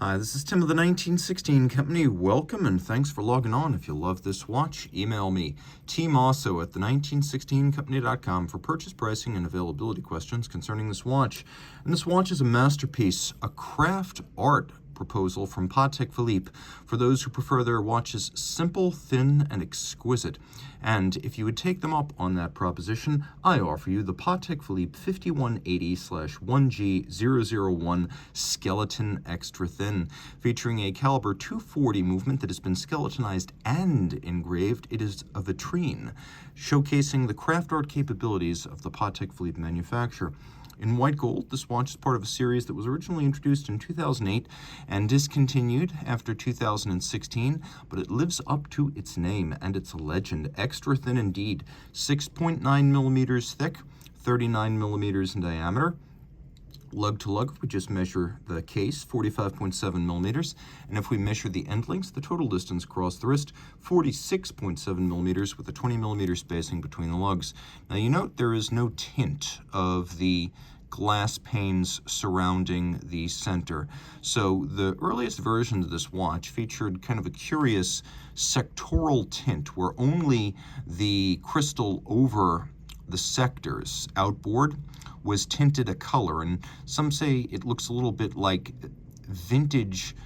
Hi, this is Tim of the 1916 Company. Welcome and thanks for logging on. If you love this watch, email me, Team Mosso at the1916company.com for purchase pricing and availability questions concerning this watch. And this watch is a masterpiece, a craft art proposal from Patek Philippe for those who prefer their watches simple, thin, and exquisite. And if you would take them up on that proposition, I offer you the Patek Philippe 5180/1G-001 Skeleton Extra Thin, featuring a caliber 240 movement that has been skeletonized and engraved. It is a vitrine, showcasing the craft art capabilities of the Patek Philippe manufacturer. In white gold, this watch is part of a series that was originally introduced in 2008 and discontinued after 2016, but it lives up to its name and its legend. Extra thin indeed, 6.9 millimeters thick, 39 millimeters in diameter. Lug-to-lug, if we just measure the case, 45.7 millimeters. And if we measure the end links, the total distance across the wrist, 46.7 millimeters with a 20 millimeter spacing between the lugs. Now you note there is no tint of the glass panes surrounding the center. So the earliest version of this watch featured kind of a curious sectoral tint where only the crystal over the sectors outboard was tinted a color, and some say it looks a little bit like vintage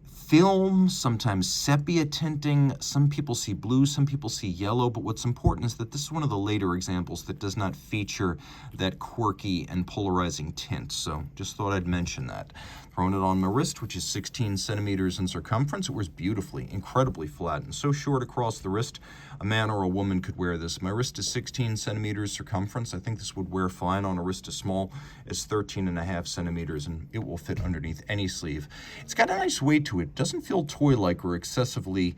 film, sometimes sepia tinting. Some people see blue, some people see yellow, but what's important is that this is one of the later examples that does not feature that quirky and polarizing tint. So just thought I'd mention that. Throwing it on my wrist, which is 16 centimeters in circumference. It wears beautifully, incredibly flat, and so short across the wrist, a man or a woman could wear this. My wrist is 16 centimeters circumference. I think this would wear fine on a wrist as small as 13.5 centimeters, and it will fit underneath any sleeve. It's got a nice weight to it. It doesn't feel toy-like or excessively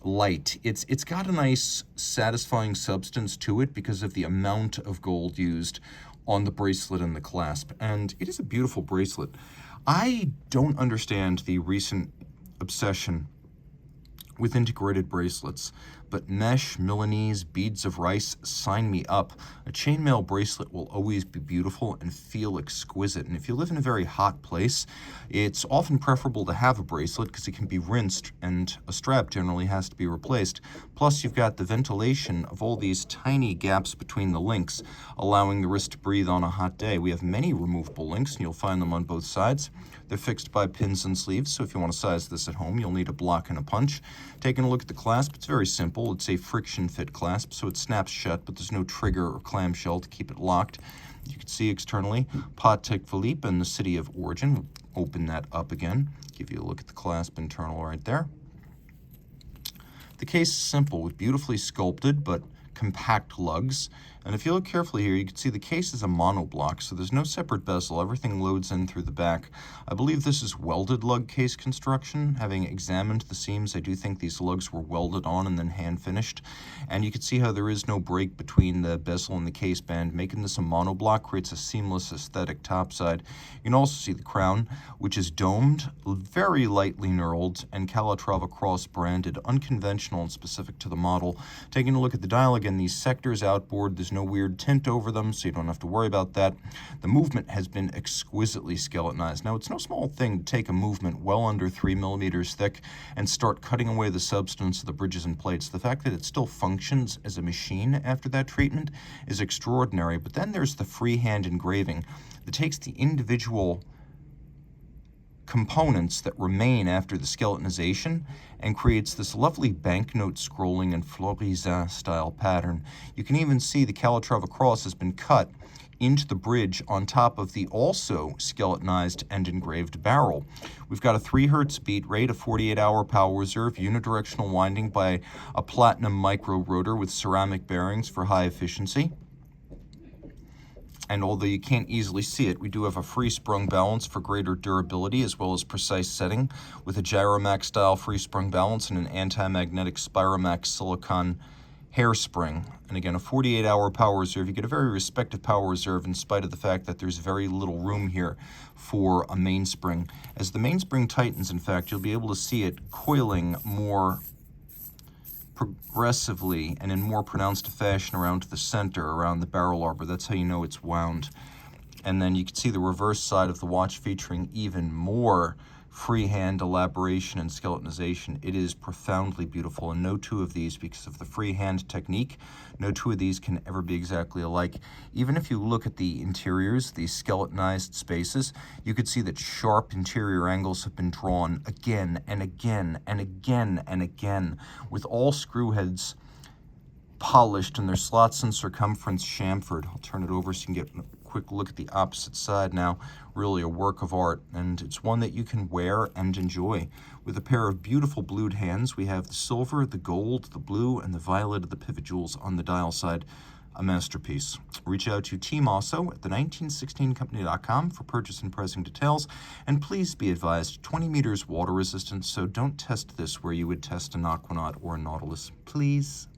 light. It's got a nice, satisfying substance to it because of the amount of gold used on the bracelet and the clasp, and it is a beautiful bracelet. I don't understand the recent obsession with integrated bracelets, but mesh, Milanese, beads of rice, sign me up. A chainmail bracelet will always be beautiful and feel exquisite. And if you live in a very hot place, it's often preferable to have a bracelet because it can be rinsed and a strap generally has to be replaced. Plus, you've got the ventilation of all these tiny gaps between the links, allowing the wrist to breathe on a hot day. We have many removable links, and you'll find them on both sides. They're fixed by pins and sleeves, so if you want to size this at home, you'll need a block and a punch. Taking a look at the clasp, it's very simple. It's a friction fit clasp, so it snaps shut, but there's no trigger or clamshell to keep it locked. You can see externally, Patek Philippe and the city of origin. We'll open that up again, give you a look at the clasp internal right there. The case is simple with beautifully sculpted but compact lugs. And if you look carefully here, you can see the case is a monoblock, so there's no separate bezel. Everything loads in through the back. I believe this is welded lug case construction. Having examined the seams, I do think these lugs were welded on and then hand finished. And you can see how there is no break between the bezel and the case band. Making this a monoblock creates a seamless aesthetic topside. You can also see the crown, which is domed, very lightly knurled, and Calatrava Cross branded, unconventional and specific to the model. Taking a look at the dial again, these sectors outboard, there's no weird tint over them, so you don't have to worry about that. The movement has been exquisitely skeletonized. Now, it's no small thing to take a movement well under 3 millimeters thick and start cutting away the substance of the bridges and plates. The fact that it still functions as a machine after that treatment is extraordinary, but then there's the freehand engraving that takes the individual components that remain after the skeletonization and creates this lovely banknote scrolling and Florizan style pattern. You can even see the Calatrava Cross has been cut into the bridge on top of the also skeletonized and engraved barrel. We've got a 3 Hertz beat rate, a 48-hour power reserve, unidirectional winding by a platinum micro rotor with ceramic bearings for high efficiency. And although you can't easily see it, we do have a free sprung balance for greater durability as well as precise setting with a Gyromax style free sprung balance and an anti-magnetic Spiromax silicon hairspring. And again, a 48-hour power reserve. You get a very respective power reserve in spite of the fact that there's very little room here for a mainspring. As the mainspring tightens, in fact, you'll be able to see it coiling more progressively and in more pronounced fashion around the center, around the barrel arbor. That's how you know it's wound. And then you can see the reverse side of the watch featuring even more freehand elaboration and skeletonization. It is profoundly beautiful, and no two of these, because of the freehand technique, no two of these can ever be exactly alike. Even if you look at the interiors, these skeletonized spaces, you could see that sharp interior angles have been drawn again and again and again and again, with all screw heads polished and their slots and circumference chamfered. I'll turn it over so you can get a quick look at the opposite side now. Really a work of art, and it's one that you can wear and enjoy. With a pair of beautiful blued hands, we have the silver, the gold, the blue, and the violet of the pivot jewels on the dial side. A masterpiece. Reach out to Team Mosso at the1916company.com for purchase and pricing details, and please be advised, 20 meters water resistant, so don't test this where you would test an Aquanaut or a Nautilus, please.